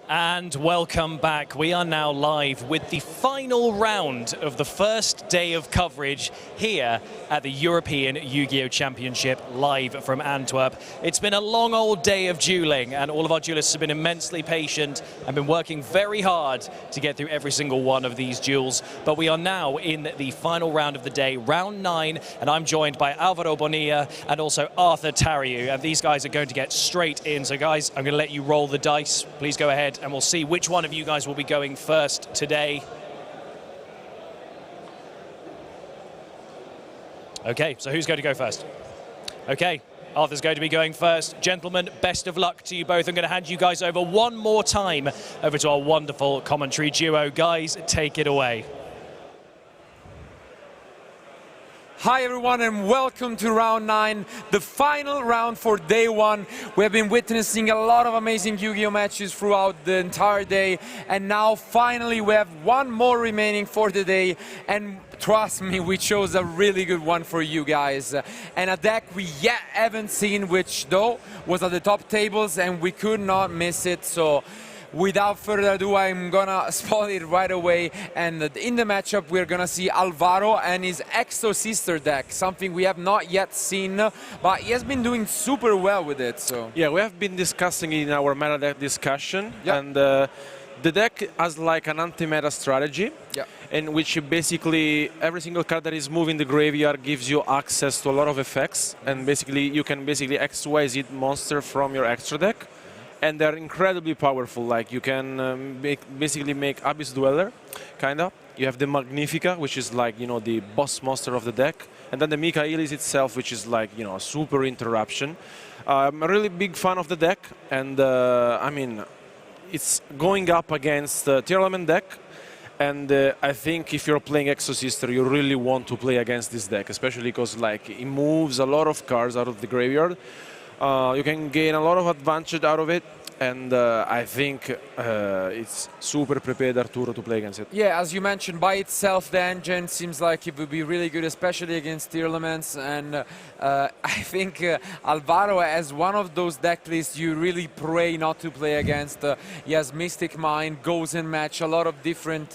And welcome back. We are now live with the final round of the first day of coverage here at the European Yu-Gi-Oh! Championship, live from Antwerp. It's been a long old day of dueling, and all of our duelists have been immensely patient and been working very hard to get through every single one of these duels. But we are now in the final round of the day, round 9, and I'm joined by Alvaro Bonilla and also Arthur Tarrieu. And these guys are going to get straight in. So guys, I'm going to let you roll the dice. Please go ahead, and we'll see which one of you guys will be going first today. Okay, so who's going to go first? Okay, Arthur's going to be going first. Gentlemen, best of luck to you both. I'm going to hand you guys over one more time over to our wonderful commentary duo. Guys, take it away. Hi everyone and welcome to round 9, the final round for day 1. We have been witnessing a lot of amazing Yu-Gi-Oh! Matches throughout the entire day, and now finally we have one more remaining for the day, and trust me, we chose a really good one for you guys. And a deck we yet haven't seen, which though was at the top tables and we could not miss it. So without further ado, I'm gonna spot it right away, and in the matchup we're gonna see Alvaro and his Exo-Sister deck, something we have not yet seen, but he has been doing super well with it. So yeah, we have been discussing in our meta deck discussion, and the deck has like an anti-meta strategy, in which basically every single card that is moving the graveyard gives you access to a lot of effects, and basically you can basically XYZ monster from your extra deck. And they're incredibly powerful. Like you can basically make Abyss Dweller, kinda. You have the Magnifica, which is like, you know, the boss monster of the deck, and then the Michaelis itself, which is like, you know, a super interruption. I'm a really big fan of the deck, and I mean, it's going up against the Tier Element deck, and I think if you're playing Exo-Sister, you really want to play against this deck, especially because like it moves a lot of cards out of the graveyard. You can gain a lot of advantage out of it, and I think it's super prepared Arturo to play against it. yeah, as you mentioned, by itself the engine seems like it would be really good, especially against tier elements, and I think Alvaro has one of those deck lists you really pray not to play against. He has Mystic Mind, Goes in Match, a lot of different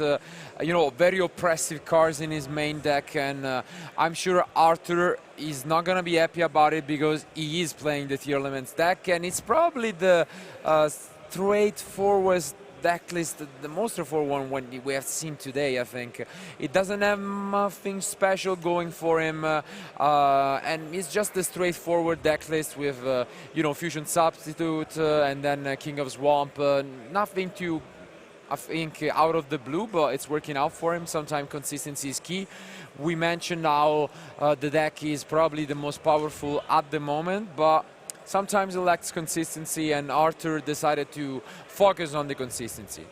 you know, very oppressive cards in his main deck, and I'm sure Arthur is not going to be happy about it because he is playing the Tier Elements deck, and it's probably the straightforward deck list, the most straightforward one we have seen today, I think. It doesn't have nothing special going for him, and it's just the straightforward deck list with, you know, Fusion Substitute and then King of Swamp. Nothing too, I think, out of the blue, but it's working out for him. Sometimes consistency is key. We mentioned how the deck is probably the most powerful at the moment, but sometimes it lacks consistency, and Arthur decided to focus on the consistency.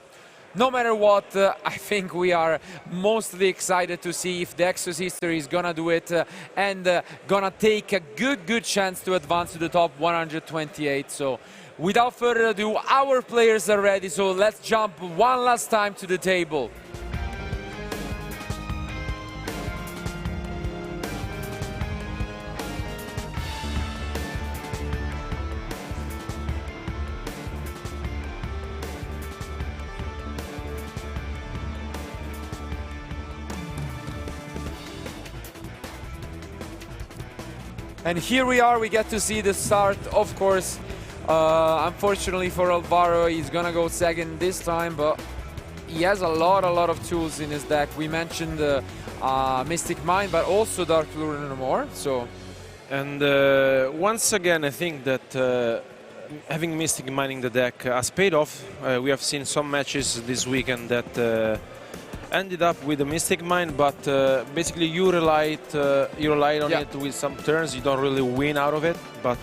No matter what, I think we are mostly excited to see if the Exo-Sister is gonna do it and gonna take a good chance to advance to the top 128. So without further ado, our players are ready, so let's jump one last time to the table. And here we are, we get to see the start, of course. Unfortunately for Alvaro, he's gonna go second this time, but he has a lot of tools in his deck. We mentioned Mystic Mind, but also Dark Lure no more. So, and once again, I think that having Mystic Mind in the deck has paid off. We have seen some matches this weekend that ended up with a Mystic Mind, but basically you relied on it with some turns. You don't really win out of it, but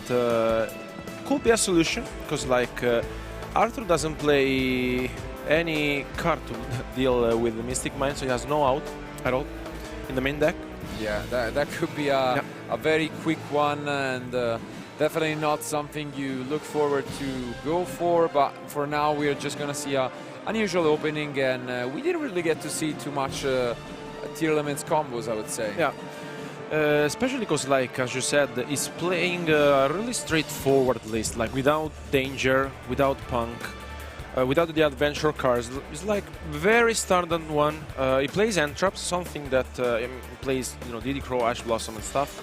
could be a solution, because like Arthur doesn't play any card to deal with the Mystic Mind, so he has no out at all in the main deck. Yeah, that could be a very quick one, and definitely not something you look forward to go for, but for now we're just gonna see a unusual opening, and we didn't really get to see too much Tier Elements combos, I would say. Yeah, especially because, like, as you said, he's playing a really straightforward list, like without danger, without punk. without the adventure cards. It's like very standard one. He plays Entraps, something that plays, you know, Diddy Crow, Ash Blossom and stuff.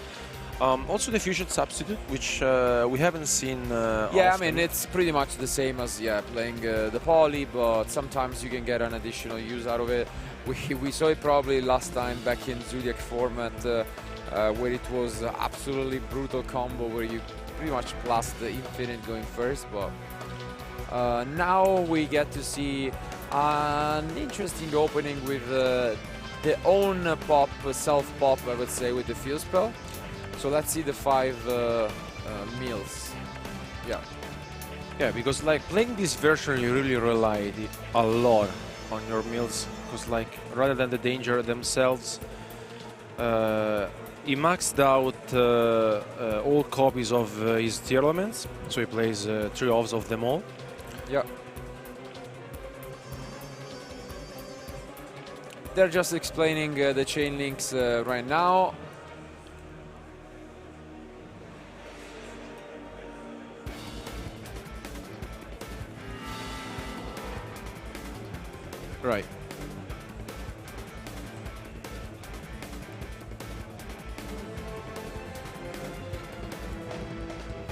Also the fusion substitute, which we haven't seen. Yeah, often. I mean it's pretty much the same as playing the poly, but sometimes you can get an additional use out of it. We saw it probably last time back in Zodiac format, where it was absolutely brutal combo where you pretty much blast the infinite going first, but now we get to see an interesting opening with the own pop, self-pop, I would say, with the Fuse spell. So let's see the 5 meals. Yeah, because like playing this version, you really rely a lot on your meals, because like rather than the danger themselves, he maxed out all copies of his tier elements, so he plays 3 offs of them all. Yeah. They're just explaining the chain links right now. Right.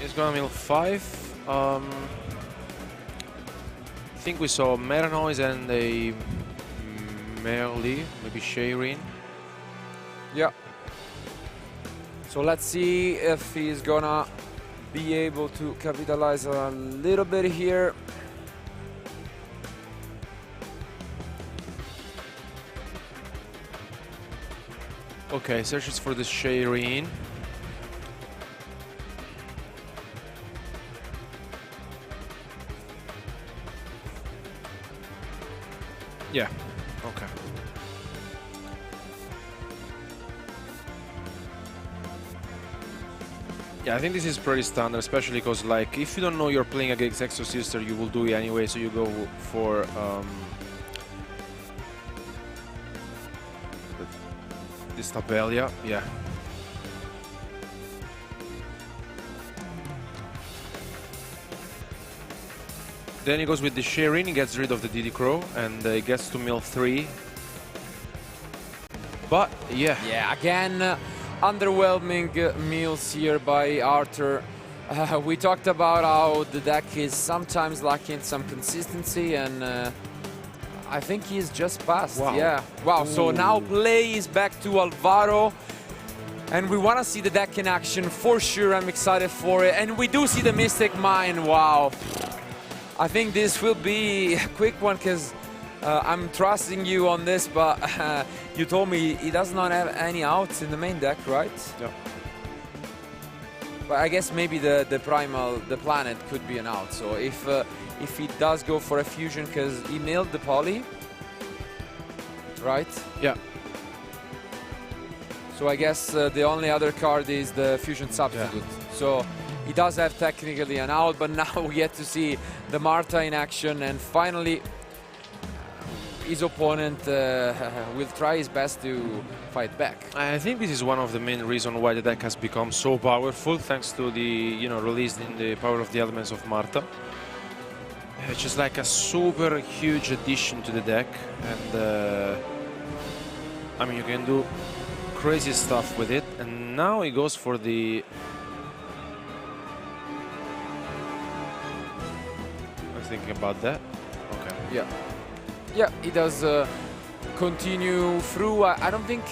He's gonna mill 5. I think we saw Meta Noise and a Merly, maybe Shayrin. Yeah. So let's see if he's gonna be able to capitalize a little bit here. Okay, searches for the Shayrin. Yeah, okay. Yeah, I think this is pretty standard, especially because like if you don't know you're playing against Exo Sister, you will do it anyway, so you go for this Tabelia, yeah. Then he goes with the Shayrin, he gets rid of the Diddy Crow, and he gets to mill 3. But, yeah. Yeah, again, underwhelming meals here by Arthur. We talked about how the deck is sometimes lacking some consistency, and I think he's just passed. Wow. Yeah. Wow. Ooh. So now play is back to Alvaro, and we want to see the deck in action for sure. I'm excited for it, and we do see the Mystic Mine. Wow. I think this will be a quick one because I'm trusting you on this, but you told me he does not have any outs in the main deck, right? Yeah. But I guess maybe the primal, the planet could be an out. So if he does go for a fusion, because he nailed the poly, right? Yeah. So I guess the only other card is the fusion substitute. Yeah. So he does have technically an out, but now we get to see the Marta in action, and finally his opponent will try his best to fight back. I think this is one of the main reasons why the deck has become so powerful, thanks to the release in the Power of the Elements of Marta. It's just like a super huge addition to the deck, and I mean you can do crazy stuff with it. And now he goes for the. I'm thinking about that. Okay. Yeah. Yeah, he does continue through. I don't think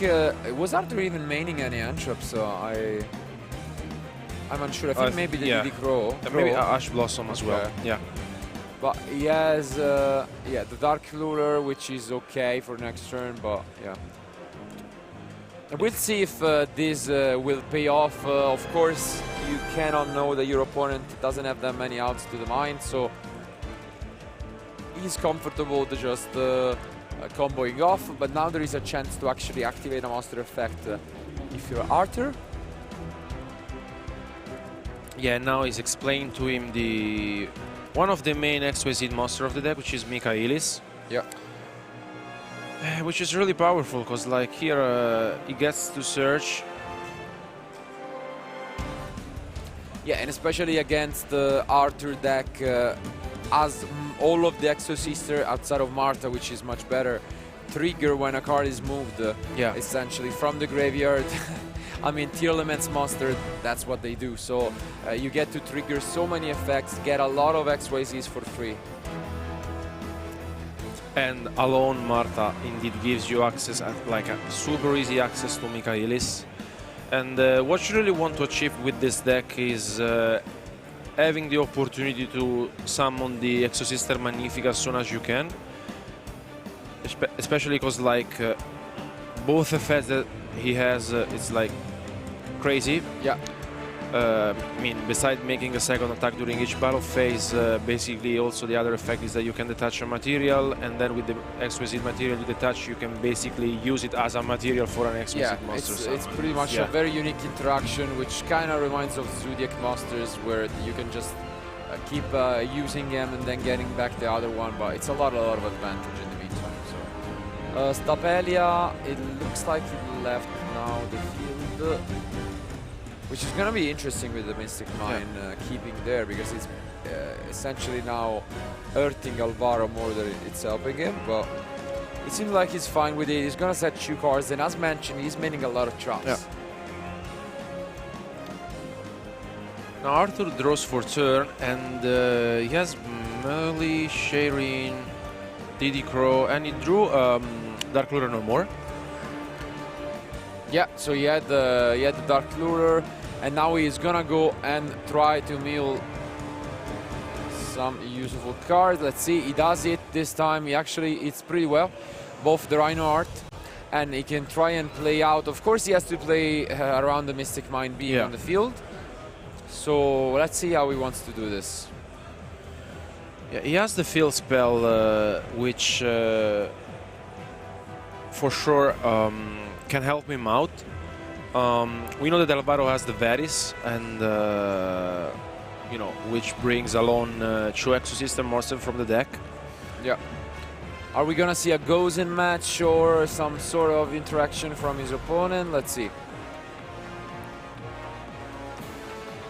was Arthur even maining any Antrop, so I'm unsure. I think maybe the Diddy Crow. Maybe Ash Blossom as well. Yeah. But he has the Dark Luller, which is okay for next turn. But yeah, we'll see if this will pay off. Of course, you cannot know that your opponent doesn't have that many outs to the mine, so he's comfortable to just comboing off, but now there is a chance to actually activate a monster effect if you're Arthur. Yeah, now he's explaining to him the one of the main XYZ monster of the deck, which is Michaelis. Yeah. Which is really powerful, because like here he gets to search. Yeah, and especially against the Arthur deck, as all of the Exo-Sister outside of Marta, which is much better, trigger when a card is moved, essentially from the graveyard. I mean, tier elements monster, that's what they do. So you get to trigger so many effects, get a lot of XYZs for free. And alone Marta indeed gives you access, like a super easy access to Michaelis. And what you really want to achieve with this deck is having the opportunity to summon the Exo-Sister Magnifica as soon as you can. Especially because like both effects that he has, it's like crazy. Yeah. I mean, besides making a second attack during each battle phase, basically also the other effect is that you can detach a material, and then with the exquisite material you detach, you can basically use it as a material for an exquisite monster. It's pretty much a very unique interaction, which kind of reminds of Zodiac monsters, where you can just keep using them and then getting back the other one, but it's a lot of advantage in the meantime. So Stapelia, it looks like he left now the field, which is going to be interesting with the Mystic Mine keeping there, because it's essentially now hurting Alvaro more than it's helping him, but it seems like he's fine with it. He's going to set 2 cards, and as mentioned, he's maining a lot of traps. Yeah. Now Arthur draws for turn, and he has Merly, Shireen, Diddy Crow, and he drew Dark Lure no more. Yeah, so he had the Dark Lure, and now he's gonna go and try to mill some useful cards. Let's see, he does it this time. He actually, it's pretty well, both the Rhino Art, and he can try and play out. Of course, he has to play around the Mystic Mine being on the field. So let's see how he wants to do this. Yeah, he has the field spell, which for sure can help him out. We know that Alvaro has the Varys, and you know, which brings along 2 Exo-Sister monsters from the deck. Yeah. Are we gonna see a Gozen match or some sort of interaction from his opponent? Let's see.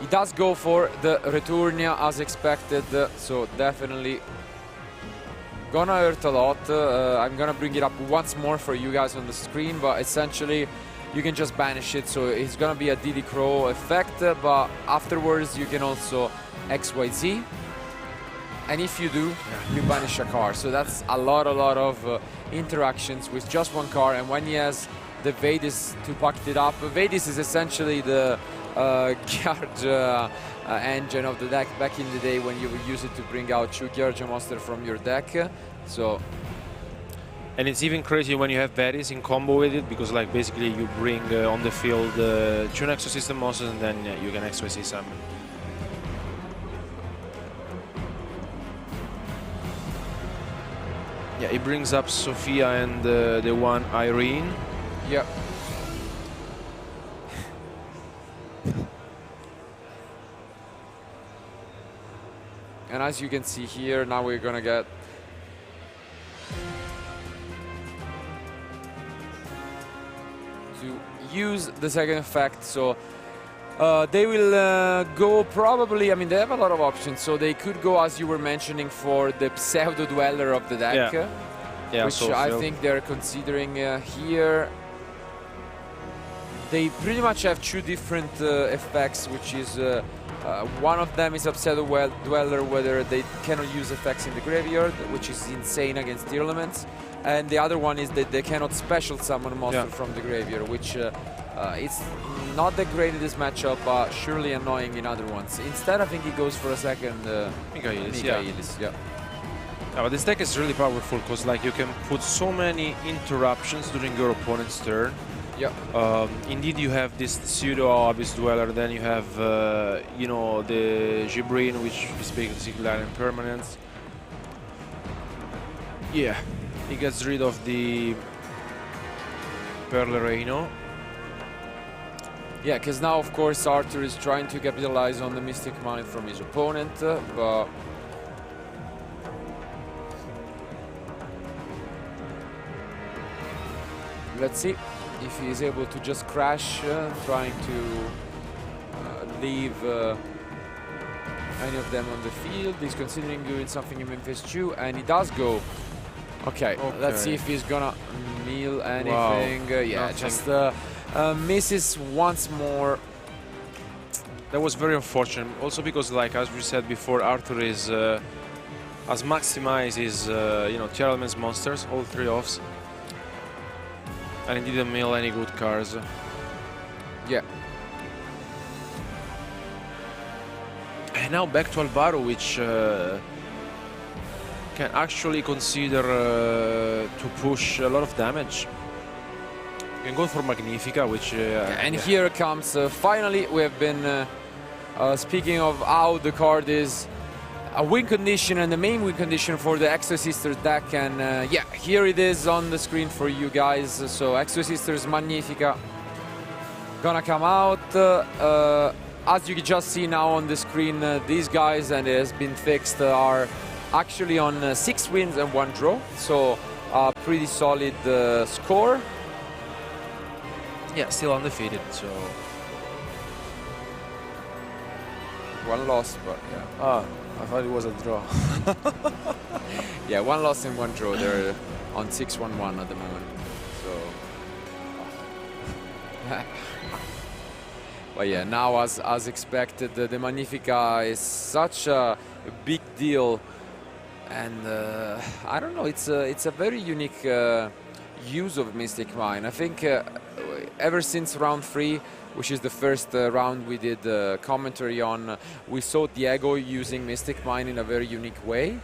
He does go for the Returnia as expected, so definitely gonna hurt a lot. I'm gonna bring it up once more for you guys on the screen, but essentially you can just banish it, so it's gonna be a Diddy Crow effect, but afterwards you can also XYZ, and if you do, you banish a card. So that's a lot of interactions with just 1 card, and when he has the Vadis to pocket it up, Vadis is essentially the guard engine of the deck back in the day, when you would use it to bring out 2 Gyarja monster from your deck. So, and it's even crazy when you have Varys in combo with it, because like basically you bring on the field 2 Exo-Sister monsters, and then you can XYZ summon. Yeah, he brings up Sophia and the one Irene. Yeah. And as you can see here, now we're gonna get to use the second effect. So they will go probably, I mean, they have a lot of options, so they could go, as you were mentioning, for the Pseudo Dweller of the deck, which so I think they're considering here. They pretty much have 2 different effects, which is one of them is a Pseudo Dweller, whether they cannot use effects in the graveyard, which is insane against tier elements, and the other one is that they cannot special summon a monster from the graveyard, which it's not that great in this matchup, but surely annoying in other ones. Instead, I think he goes for a second Michaelis. Yeah, but this deck is really powerful, because like you can put so many interruptions during your opponent's turn. Yeah. Indeed, you have this Pseudo Abyss Dweller, then you have, you know, the Gibrin, which is basically an impermanence. Yeah, he gets rid of the Perlerino. Yeah, because now, of course, Arthur is trying to capitalize on the Mystic Mine from his opponent, but let's see if he is able to just crash, trying to leave any of them on the field. He's considering doing something in phase 2, and he does go. Okay, let's see if he's gonna mill anything. Wow. Yeah, Nothing. just misses once more. That was very unfortunate. Also because, like as we said before, Arthur is has maximized his tier elements monsters, all 3 offs, and he didn't mill any good cars. Yeah. And now back to Alvaro, which can actually consider to push a lot of damage. You can go for Magnifica, which... and here comes, finally, we have been speaking of how the card is a win condition and the main win condition for the Exo Sisters deck, and yeah, here it is on the screen for you guys. So Exo Sisters Magnifica gonna come out. As you can just see now on the screen, these guys, and it has been fixed, are actually on 6 wins and 1 draw, so a pretty solid score. Yeah, still undefeated, so... 1 loss, but yeah. Ah, I thought it was a draw. Yeah, 1 loss and 1 draw. They're on 6-1-1 at the moment. So, but yeah, now as expected, the Magnifica is such a big deal, and I don't know. It's a very unique use of Mystic Mine. I think ever since round 3, which is the first round we did commentary on, we saw Diego using Mystic Mine in a very unique way,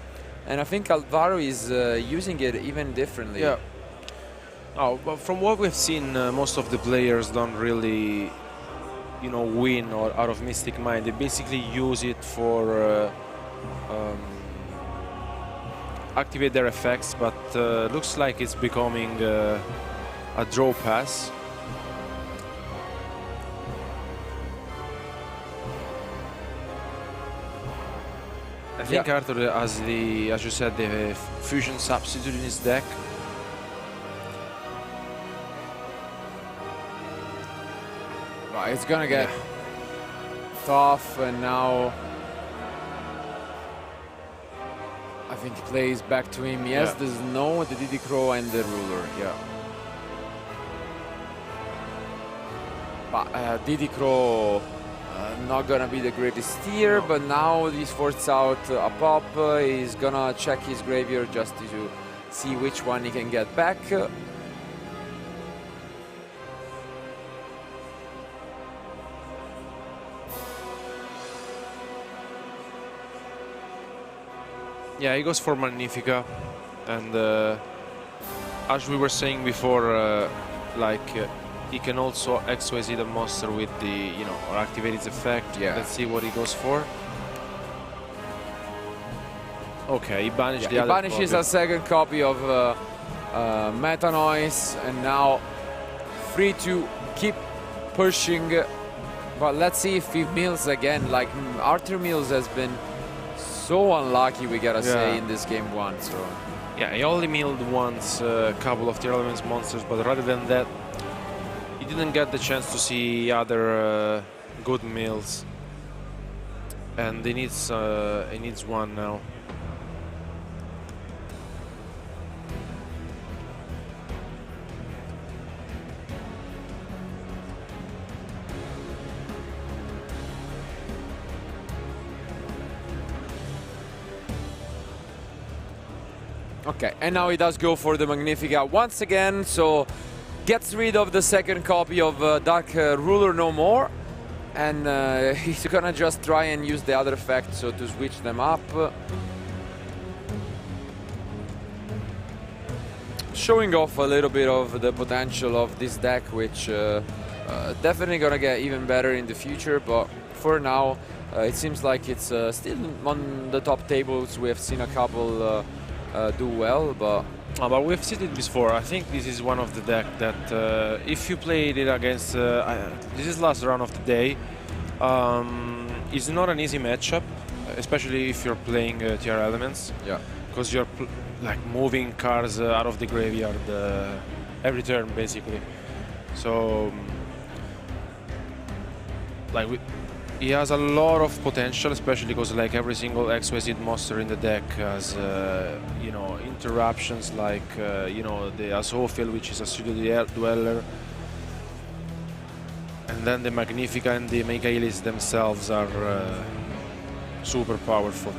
and I think Alvaro is using it even differently. Yeah. Oh, but from what we've seen, most of the players don't really, win or out of Mystic Mine. They basically use it for activate their effects, but looks like it's becoming a draw pass. I think Arthur has as you said, the fusion substitute in his deck. Right, it's gonna get tough, and now I think he plays back to him. Yes, the Snow, the Diddy Crow, and the Ruler. Yeah. But Diddy Crow not gonna be the greatest steer, but now he's forced out a pop. He's gonna check his graveyard just to see which one he can get back. Yeah, he goes for Magnifica, and as we were saying before, he can also XYZ the monster with the, or activate its effect. Yeah. Let's see what he goes for. Okay, he banished the he other banishes copy. a second copy of Meta Noise, and now free to keep pushing. But let's see if he mills again. Like Arthur Mills has been so unlucky, we gotta say, in this game 1. So yeah, he only milled once a couple of tier elements monsters, but rather than that, he didn't get the chance to see other good mills, and he needs one now. okay, and now he does go for the Magnifica once again, so gets rid of the second copy of Dark Ruler no more, and he's gonna just try and use the other effect, so to switch them up. Showing off a little bit of the potential of this deck, which definitely gonna get even better in the future, but for now it seems like it's still on the top tables. We have seen a couple do well, but we've seen it before. I think this is one of the deck that if you played it against, this is last round of the day, it's not an easy matchup, especially if you're playing tier elements. Yeah. Because you're like moving cards out of the graveyard every turn, basically. So, he has a lot of potential, especially because like every single XYZ monster in the deck has, you know, interruptions like, you know, the Asophiel, which is a pseudo dweller, and then the Magnifica and the Michaelis themselves are super powerful.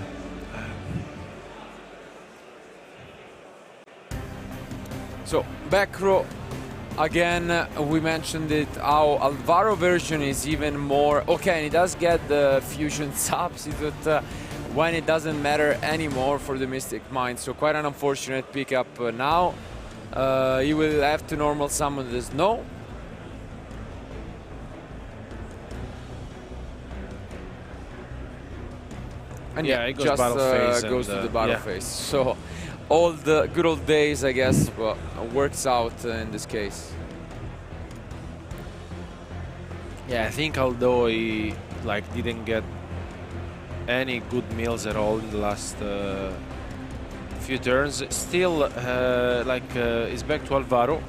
So back row. Again, we mentioned it, our Alvaro version is even more... Okay, and he does get the fusion substitute when it doesn't matter anymore for the Mystic Mind, so quite an unfortunate pickup now. He will have to normal summon the Snow. And yeah, it goes just battle phase goes to the battle yeah. phase. So all the good old days, I guess, works out in this case. Yeah, I think although he like didn't get any good meals at all in the last few turns, still is back to Alvaro,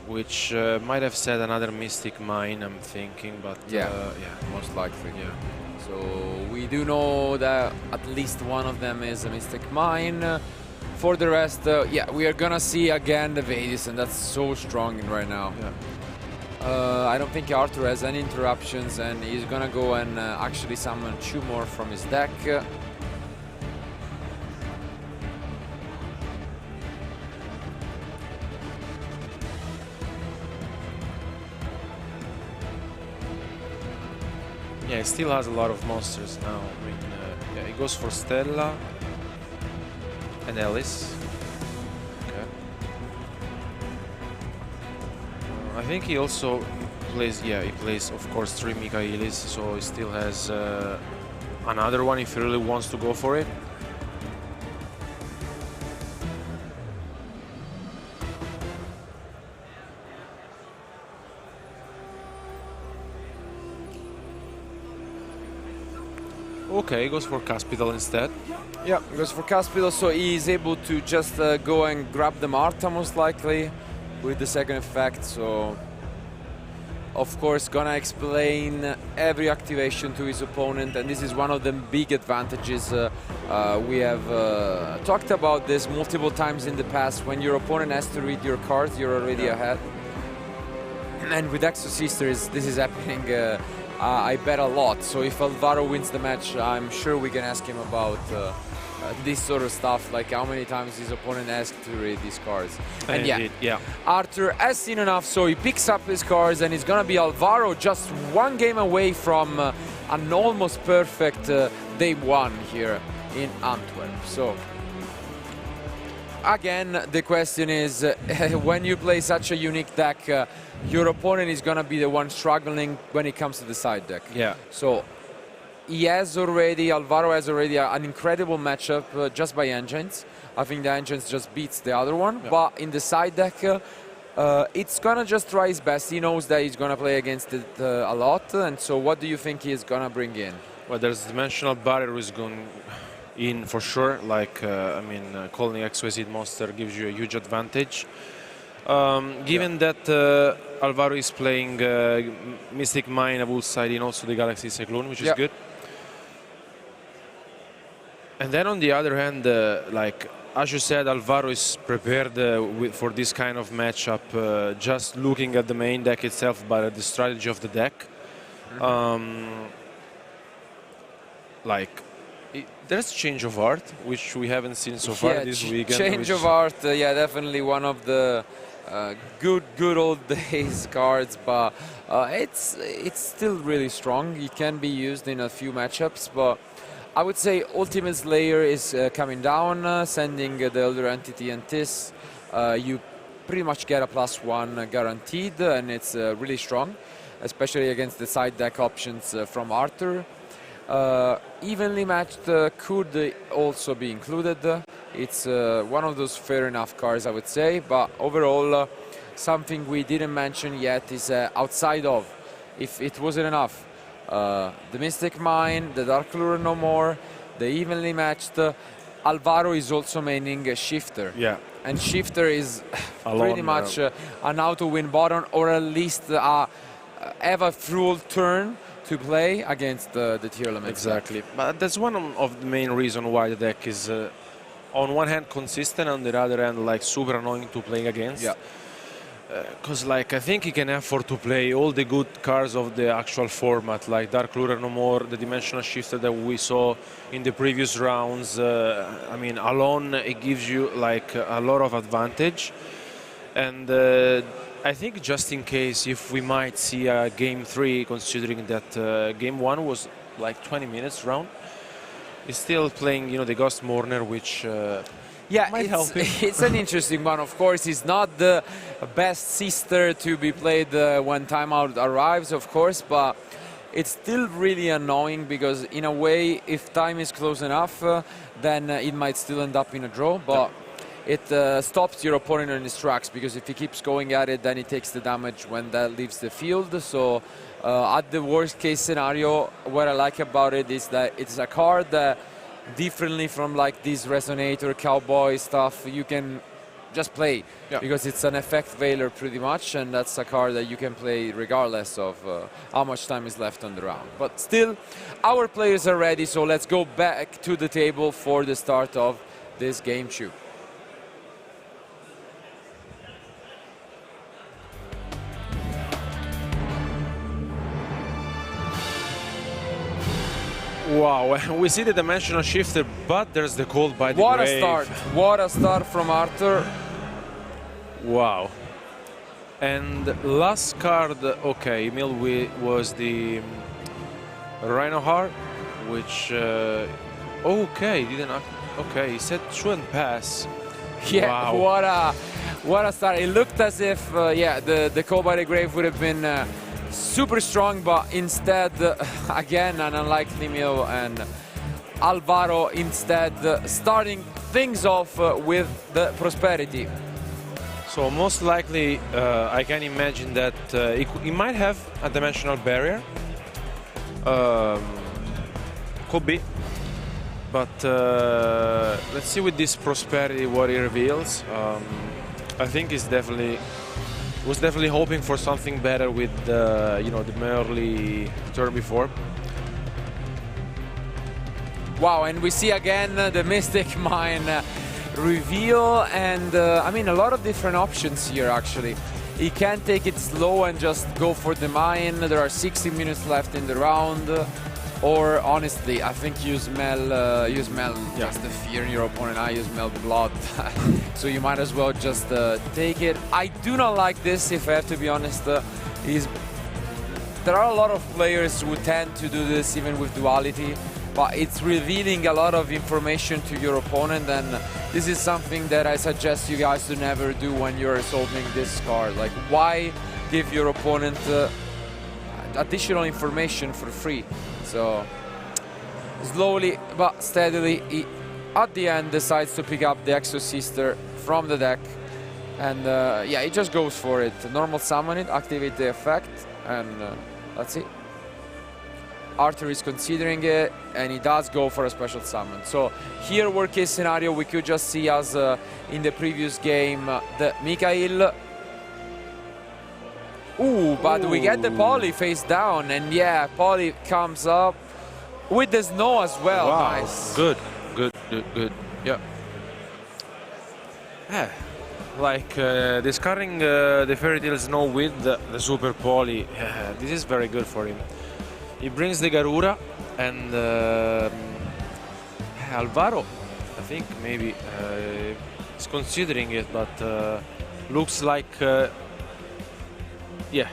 which might have said another Mystic Mine, I'm thinking, but yeah, most likely. Yeah. So we do know that at least one of them is a Mystic Mine. For the rest, yeah, we are gonna see again the Vadis, and that's so strong right now. Yeah. I don't think Arthur has any interruptions, and he's gonna go and actually summon 2 more from his deck. Yeah, he still has a lot of monsters now. I mean, yeah, he goes for Stella and Alice. Okay. I think he also plays, yeah, he plays, of course, 3 Michaelis, so he still has another one if he really wants to go for it. Okay, he goes for Caspital instead. Yeah, he goes for Caspital, so he's able to just go and grab the Marta most likely with the second effect. So, of course, gonna explain every activation to his opponent, and this is one of the big advantages. We have talked about this multiple times in the past. When your opponent has to read your cards, you're already ahead. And with Exo-Sisters, this is happening. I bet a lot. So if Alvaro wins the match, I'm sure we can ask him about this sort of stuff, like how many times his opponent asked to read these cards. And yeah, Arthur has seen enough, so he picks up his cards, and it's gonna be Alvaro just 1 game away from an almost perfect day 1 here in Antwerp. So again, the question is, when you play such a unique deck, your opponent is going to be the one struggling when it comes to the side deck. Yeah. So Alvaro has already an incredible matchup just by engines. I think the engines just beats the other one. Yeah. But in the side deck, it's going to just try his best. He knows that he's going to play against it a lot. And so what do you think he is going to bring in? Well, there's Dimensional Barrier who's going in for sure. Like, I mean, calling XYZ monster gives you a huge advantage. Given that Alvaro is playing Mystic Mine, I will side in also the Galaxy Cyclone, which is good. And then on the other hand, like as you said, Alvaro is prepared for this kind of matchup, just looking at the main deck itself, but at the strategy of the deck. There's change of art, which we haven't seen so far this weekend. Change of art, yeah, definitely one of the good old days cards, but it's still really strong. It can be used in a few matchups, but I would say Ultimate Slayer is coming down, sending the Elder Entity and Tis. You pretty much get a +1 guaranteed, and it's really strong, especially against the side deck options from Arthur. Evenly matched could also be included. It's one of those fair enough cards, I would say, but overall something we didn't mention yet is outside of, if it wasn't enough, the Mystic Mine, the Dark Lure no more, the evenly matched, Alvaro is also maining a Shifter. Yeah. And Shifter is pretty much an auto-win button, or at least have a full turn to play against the tier elements. Exactly, but that's one of the main reasons why the deck is on one hand consistent, on the other hand like super annoying to play against. Yeah. Because like I think he can afford to play all the good cards of the actual format, like Dark Lure No More, the Dimensional Shifter that we saw in the previous rounds. I mean, alone it gives you like a lot of advantage, and I think just in case if we might see a game 3, considering that game 1 was like 20 minutes round, he's still playing, you know, the Ghost Mourner, which. Yeah, might help him. It's an interesting one. Of course, it's not the best sister to be played when timeout arrives, of course, but it's still really annoying because, in a way, if time is close enough, then it might still end up in a draw. But it stops your opponent in his tracks, because if he keeps going at it, then he takes the damage when that leaves the field. So, at the worst case scenario, what I like about it is that it's a card that, differently from like this Resonator, Cowboy stuff, you can just play, because it's an effect veiler pretty much, and that's a card that you can play regardless of how much time is left on the round. But still, our players are ready, so let's go back to the table for the start of this game 2. Wow, we see the Dimensional Shifter, but there's the Cold by the What Grave. a start! What a start from Arthur. Wow. And last card, okay, Emil was the Rhino Heart, which, okay, didn't, okay, he said shouldn't pass. Yeah, wow. what a start. It looked as if, yeah, the Cold by the Grave would have been super strong, but instead, again, an unlikely meal, and Alvaro instead starting things off with the Prosperity. So most likely, I can imagine that he might have a Dimensional Barrier. Could be. But let's see with this Prosperity what he reveals. I think he's was definitely hoping for something better with you know, the early turn before. Wow, and we see again the Mystic Mine reveal, and I mean, a lot of different options here actually. He can take it slow and just go for the mine. There are 60 minutes left in the round. Or honestly, I think you smell just the fear in your opponent. You smell blood, so you might as well just take it. I do not like this, if I have to be honest. There are a lot of players who tend to do this even with duality, but it's revealing a lot of information to your opponent, and this is something that I suggest you guys to never do when you're solving this card. Like, why give your opponent additional information for free? So, slowly but steadily, he, at the end, decides to pick up the Exo Sister from the deck. And yeah, he just goes for it. Normal summon it, activate the effect, and that's it. Arthur is considering it, and he does go for a special summon. So here, worst case scenario, we could just see, as in the previous game, the Mikhail. Ooh, but we get the Poly face down, and yeah, Poly comes up with the snow as well. Wow. Nice. Good. Yeah. Like discarding the Fairy Tail Snow with the Super Poly, this is very good for him. He brings the Garura, and Alvaro, I think maybe is considering it, but looks like yeah,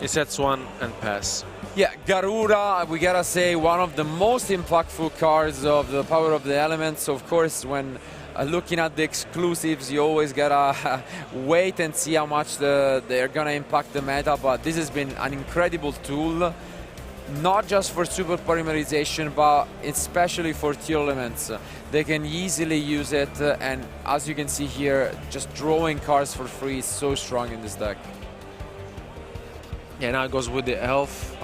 he sets one and pass. Yeah, Garura, we gotta say, one of the most impactful cards of the Power of the Elements. Of course, when looking at the exclusives, you always gotta wait and see how much they're gonna impact the meta, but this has been an incredible tool, not just for super polymerization, but especially for tier elements. They can easily use it, and as you can see here, just drawing cards for free is so strong in this deck. Yeah, now it goes with the Elf.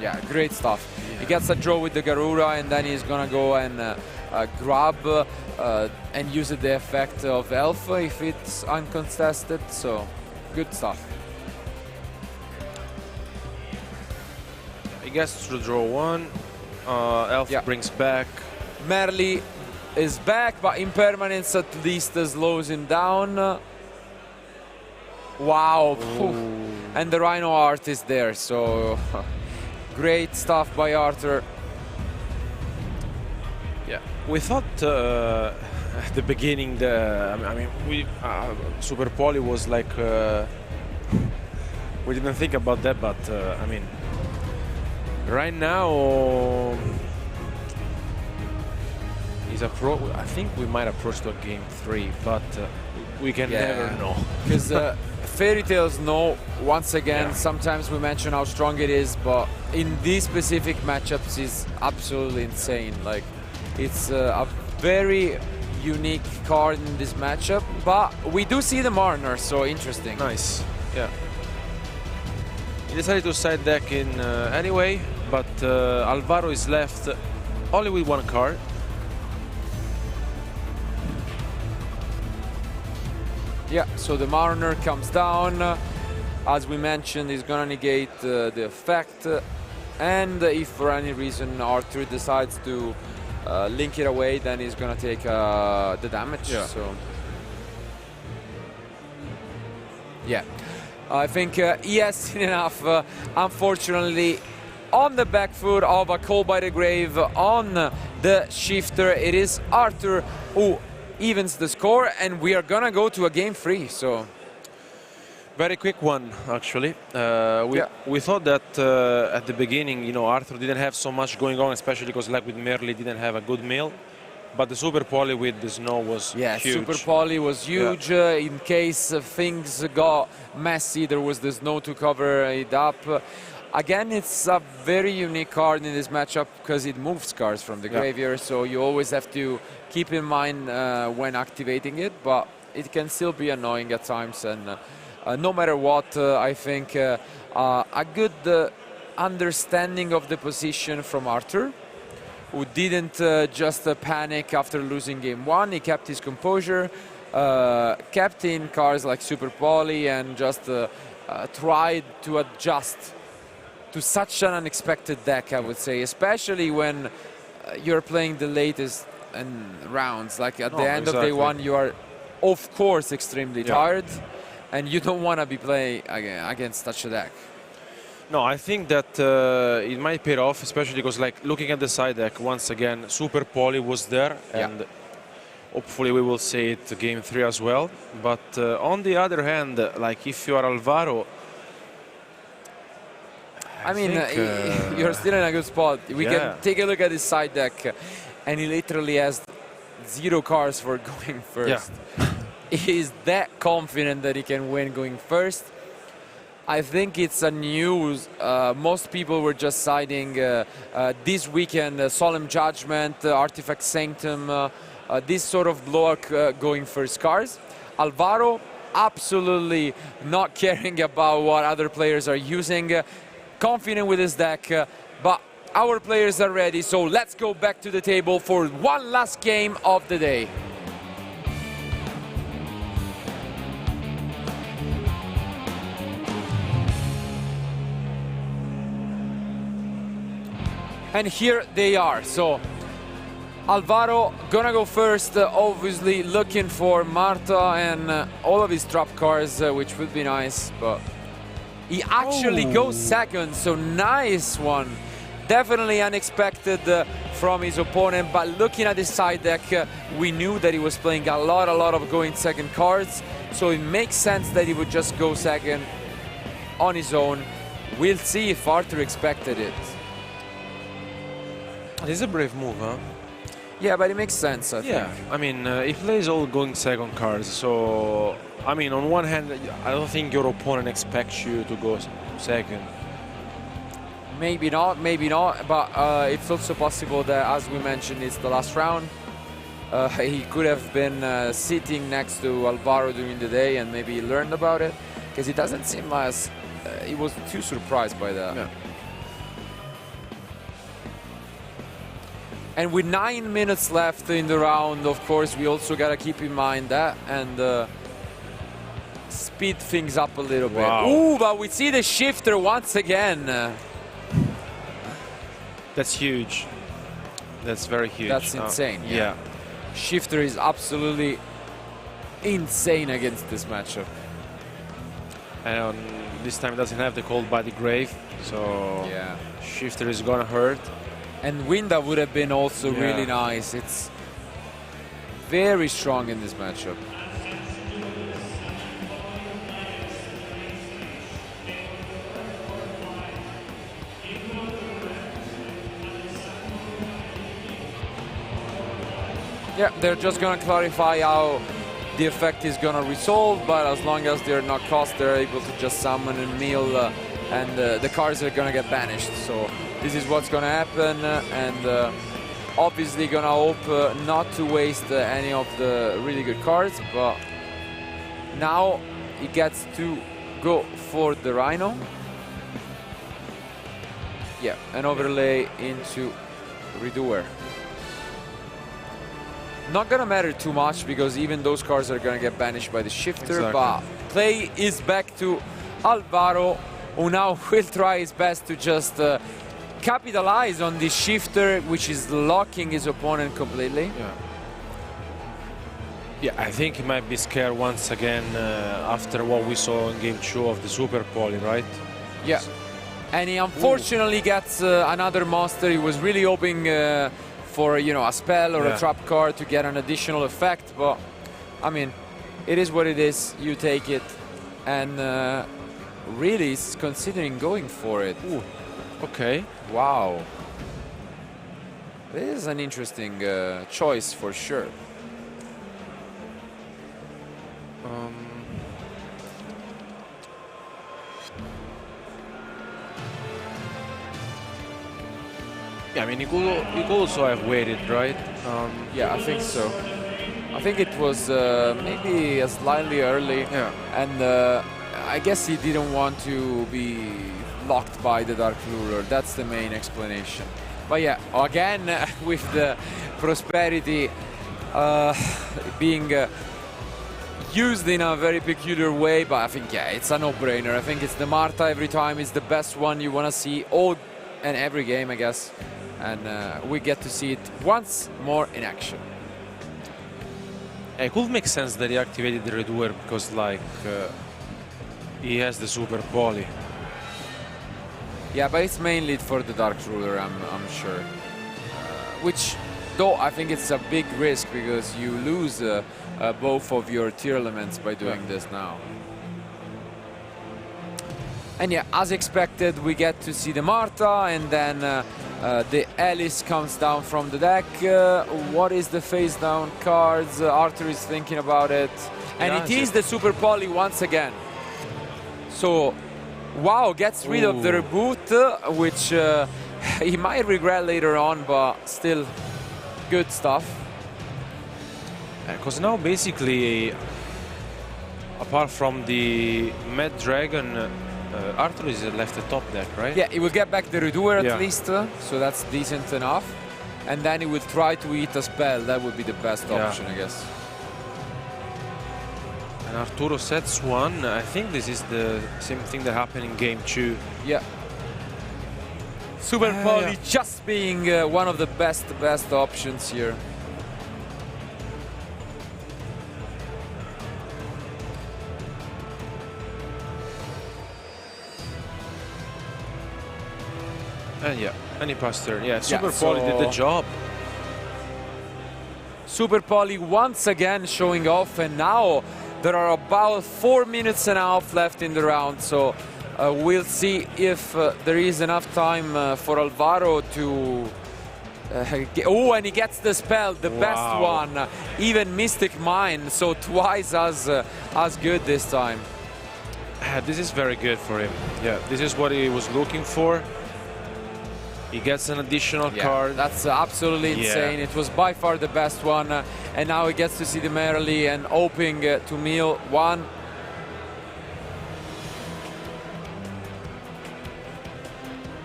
Yeah, great stuff. Yeah. He gets a draw with the Garura, and then he's gonna go and grab and use the effect of Elf if it's uncontested, so good stuff. gets to draw one. Elf brings back. Merli is back, but impermanence at least slows him down. Wow. And the Rhino art is there, so great stuff by Arthur. Yeah, we thought at the beginning, Super Poly was like, we didn't think about that, but I mean, right now, I think we might approach to a game 3, but we can never know. Because Fairy Tales, once again, sometimes we mention how strong it is, but in these specific matchups, it's absolutely insane. Like, it's a very unique card in this matchup, but we do see the Marner, so interesting. Nice, yeah. He decided to side deck in anyway, but Alvaro is left only with one card. Yeah, so the Marner comes down. As we mentioned, he's gonna negate the effect. And if for any reason Arthur decides to link it away, then he's gonna take the damage. Yeah. So yeah, I think he has seen enough. Unfortunately, on the back foot of a Call by the Grave on the shifter, it is Arthur who evens the score, and we are gonna go to a game 3. So very quick one, actually. We thought that at the beginning, Arthur didn't have so much going on, especially because, like with Merli, didn't have a good meal. But the Super Poly with the snow was huge. Super Poly was huge. In case things got messy, there was the snow to cover it up. Again, it's a very unique card in this matchup because it moves cards from the graveyard, so you always have to keep in mind when activating it, but it can still be annoying at times. And no matter what, I think a good understanding of the position from Arthur, who didn't just panic after losing game 1. He kept his composure, kept in cards like Super Poly, and just tried to adjust to such an unexpected deck, I would say, especially when you're playing the latest rounds. Like at the end of day 1, you are, of course, extremely tired, and you don't want to be playing against such a deck. No, I think that it might pay off, especially because, like, looking at the side deck, once again, Super Poly was there, and hopefully we will see it game 3 as well. But on the other hand, like, if you are Alvaro, I mean, you're still in a good spot. We can take a look at his side deck, and he literally has 0 cards for going first. He's that confident that he can win going first. I think it's a news. Most people were just citing this weekend Solemn Judgment, Artifact Sanctum, this sort of blowout going first cards. Alvaro absolutely not caring about what other players are using. Confident with his deck, but our players are ready, so let's go back to the table for one last game of the day. And here they are. So Alvaro gonna go first, obviously looking for Marta and all of his trap cards, which would be nice, but he actually goes second, so nice one. Definitely unexpected from his opponent, but looking at his side deck, we knew that he was playing a lot of going second cards, so it makes sense that he would just go second on his own. We'll see if Arthur expected it. This is a brave move, huh? Yeah, but it makes sense, I think. I mean, he plays all going second cards, so I mean, on one hand, I don't think your opponent expects you to go second. Maybe not, but it's also possible that, as we mentioned, it's the last round. He could have been sitting next to Alvaro during the day and maybe learned about it, because it doesn't seem like he was too surprised by that. Yeah. And with 9 minutes left in the round, of course, we also got to keep in mind that and speed things up a little bit. Ooh, but we see the shifter once again. That's huge. That's very huge. That's insane. Yeah. Shifter is absolutely insane against this matchup. And this time doesn't have the cold body grave, so yeah, Shifter is gonna hurt. And Winda would have been also really nice. It's very strong in this matchup. Yeah, they're just gonna clarify how the effect is gonna resolve, but as long as they're not cost, they're able to just summon and mill, and the cards are gonna get banished. So this is what's gonna happen, and obviously gonna hope not to waste any of the really good cards, but now he gets to go for the Rhino. Yeah, an overlay into Redoer. Not gonna matter too much because even those cards are gonna get banished by the Shifter, but play is back to Alvaro, who now will try his best to just capitalize on the Shifter, which is locking his opponent completely. Yeah, I think he might be scared once again after what we saw in Game 2 of the Super Poly, right? Yeah, and he unfortunately gets another monster. He was really hoping for, you know, a spell or a trap card to get an additional effect, but I mean, it is what it is. You take it, and really he's considering going for it. Ooh. Okay. Wow. This is an interesting choice for sure. Yeah, I mean, you could also have waited, right? Yeah, I think so. I think it was maybe slightly early, and I guess he didn't want to be locked by the Dark Ruler. That's the main explanation. But yeah, again, with the Prosperity being used in a very peculiar way, but I think, yeah, it's a no-brainer. I think it's the Marta every time. It's the best one you want to see all and every game, I guess. And we get to see it once more in action. It could make sense that he activated the Redoer because, like, he has the Super Poly. Yeah, but it's mainly for the Dark Ruler, I'm sure. Which, though, I think it's a big risk because you lose both of your tier elements by doing this now. And yeah, as expected, we get to see the Marta, and then the Alice comes down from the deck. What is the face down cards? Arthur is thinking about it. And it is the Super Poly once again. So, wow, gets rid of the reboot, which he might regret later on, but still good stuff. Because now basically, apart from the Mad Dragon, Arthur is left the top deck, right? Yeah, he will get back the Redoer at least, so that's decent enough. And then he will try to eat a spell. That would be the best option, I guess. And Arturo sets one. I think this is the same thing that happened in Game 2. Yeah. Super Poly just being one of the best options here. And and he passed her. Yeah, Super Poly did the job. Super Poly once again showing off, and now there are about 4 minutes and a half left in the round, so we'll see if there is enough time for Alvaro to oh, and he gets the spell, the best one, even Mystic Mine, so twice as good this time. This is very good for him. Yeah, this is what he was looking for. He gets an additional card. That's absolutely insane. It was by far the best one. And now he gets to see the Merrily and hoping to mill one.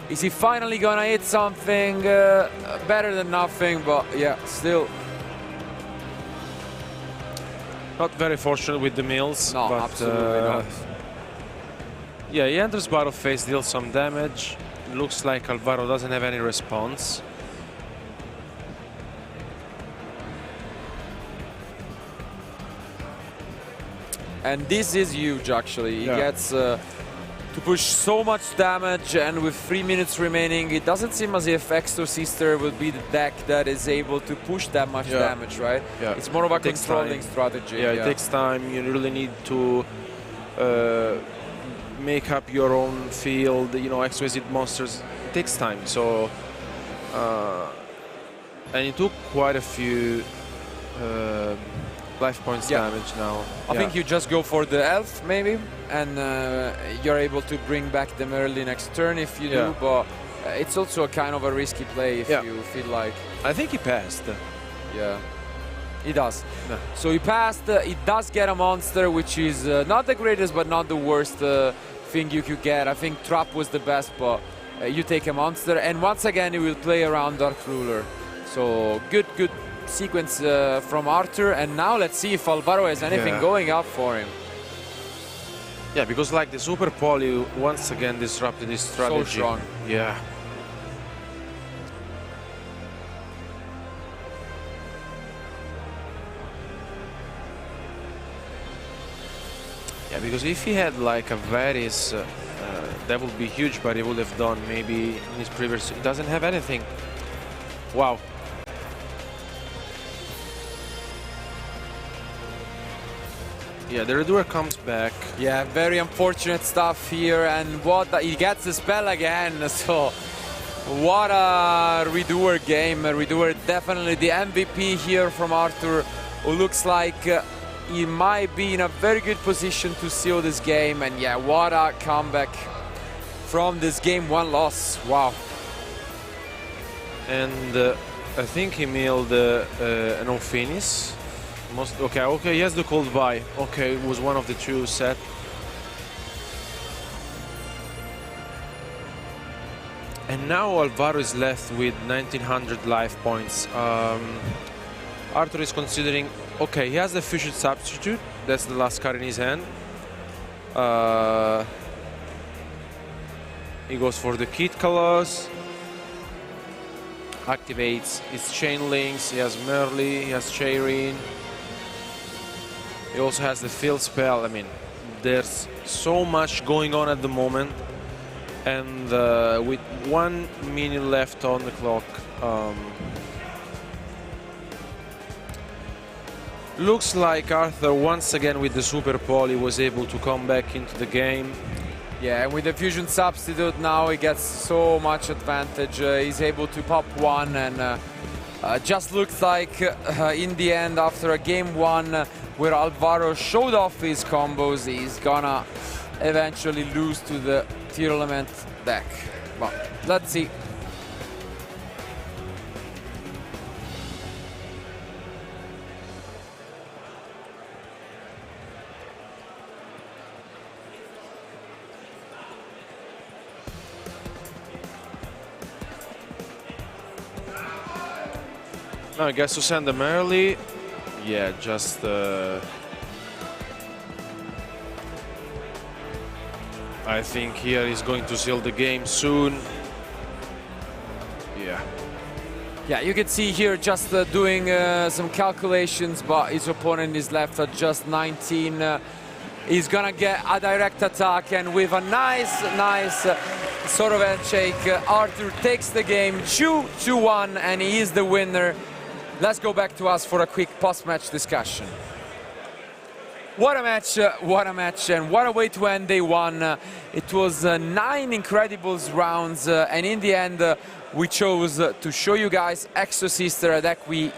Is he finally gonna hit something? Better than nothing, but yeah, still. Not very fortunate with the mills. No, but, absolutely not. Yeah, he enters battle phase, deals some damage. looks like Alvaro doesn't have any response. And this is huge, actually. He gets to push so much damage, and with 3 minutes remaining, it doesn't seem as if Exorcister will be the deck that is able to push that much damage, right? Yeah. It's more of a controlling strategy. Yeah, it takes time. You really need to make up your own field, you know, exquisite monsters. It takes time. So, and he took quite a few life points damage now. I think you just go for the elf maybe, and you're able to bring back them early next turn if you do, but it's also a kind of a risky play if you feel like. I think he passed. Yeah, he does. No. So he passed, it does get a monster, which is not the greatest but not the worst thing you could get. I think Trap was the best, but you take a monster, and once again he will play around Dark Ruler. So good sequence from Arthur, and now let's see if Alvaro has anything going up for him. Yeah, because like the Super Poly once again disrupted his strategy. So strong. Yeah. Yeah, because if he had like a Varys, that would be huge, but he would have done maybe in his previous. He doesn't have anything. Wow. Yeah, the Redoer comes back. Yeah, very unfortunate stuff here, and he gets the spell again, so what a Redoer game. Redoer definitely the MVP here from Arthur, who looks like he might be in a very good position to seal this game, and yeah, what a comeback from this game 1 loss. Wow. And I think he milled an Ophinis. Okay, he has the cold buy. Okay, it was one of the two set. And now Alvaro is left with 1900 life points. Arthur is considering, okay, he has the Fusion Substitute. That's the last card in his hand. He goes for the Kit Colors. Activates his Chain Links. He has Merly, he has Chairine. He also has the field spell. I mean, there's so much going on at the moment, and with 1 minute left on the clock, looks like Arthur once again with the Super Poly was able to come back into the game. Yeah, and with the Fusion Substitute now he gets so much advantage. He's able to pop 1, and just looks like in the end, after a game 1 where Alvaro showed off his combos, he's gonna eventually lose to the Tier Element deck. But let's see. Now I guess to send them early. Yeah, just I think here he's going to seal the game soon. Yeah. Yeah, you can see here just doing some calculations, but his opponent is left at just 19. He's gonna get a direct attack, and with a nice sort of handshake, Arthur takes the game 2-1, and he is the winner. Let's go back to us for a quick post-match discussion. What a match, and what a way to end day 1. It was 9 Incredibles rounds, and in the end, we chose to show you guys Exorcister, a deck we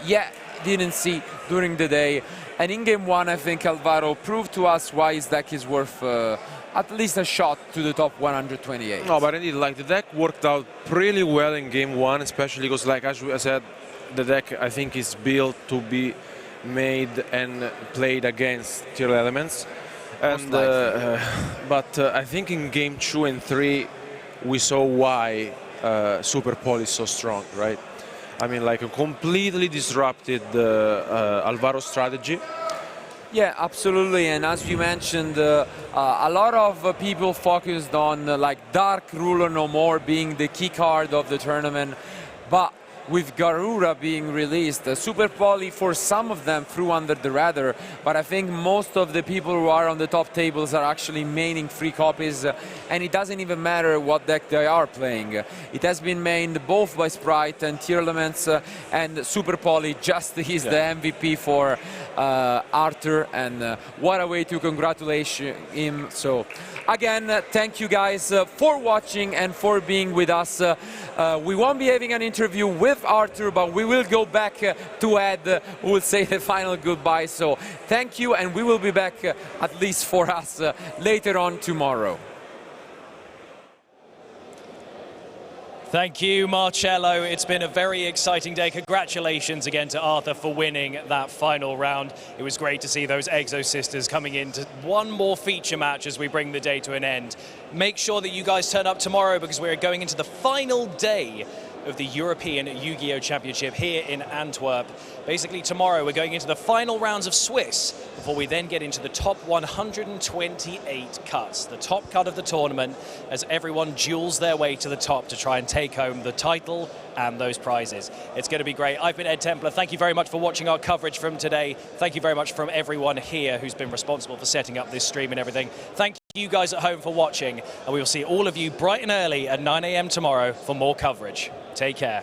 didn't see during the day. And in game 1, I think Alvaro proved to us why his deck is worth at least a shot to the top 128. No, but indeed, like the deck worked out really well in game 1, especially because, like as I said, the deck I think is built to be made and played against tier elements. And but I think in game 2 and 3 we saw why Super Poly is so strong, right? I mean, like, completely disrupted Alvaro's strategy. Yeah, absolutely. And as you mentioned, a lot of people focused on like Dark Ruler No More being the key card of the tournament, but with Garura being released, Super Poly for some of them flew under the radar, but I think most of the people who are on the top tables are actually maining free copies, and it doesn't even matter what deck they are playing. It has been mained both by Sprite and Tier Elements, and Super Poly just is the MVP for Arthur, and what a way to congratulate him. So again, thank you guys for watching and for being with us. We won't be having an interview with Arthur, but we will go back to Ed, who will say the final goodbye. So thank you, and we will be back, at least for us, later on tomorrow. Thank you, Marcello. It's been a very exciting day. Congratulations again to Arthur for winning that final round. It was great to see those Exo Sisters coming into one more feature match as we bring the day to an end. Make sure that you guys turn up tomorrow, because we're going into the final day of the European Yu-Gi-Oh! Championship here in Antwerp. Basically tomorrow we're going into the final rounds of Swiss before we then get into the top 128 cuts, the top cut of the tournament, as everyone duels their way to the top to try and take home the title and those prizes. It's going to be great. I've been Ed Templar. Thank you very much for watching our coverage from today. Thank you very much from everyone here who's been responsible for setting up this stream and everything. Thank you guys at home for watching, and we will see all of you bright and early at 9 AM tomorrow for more coverage. Take care.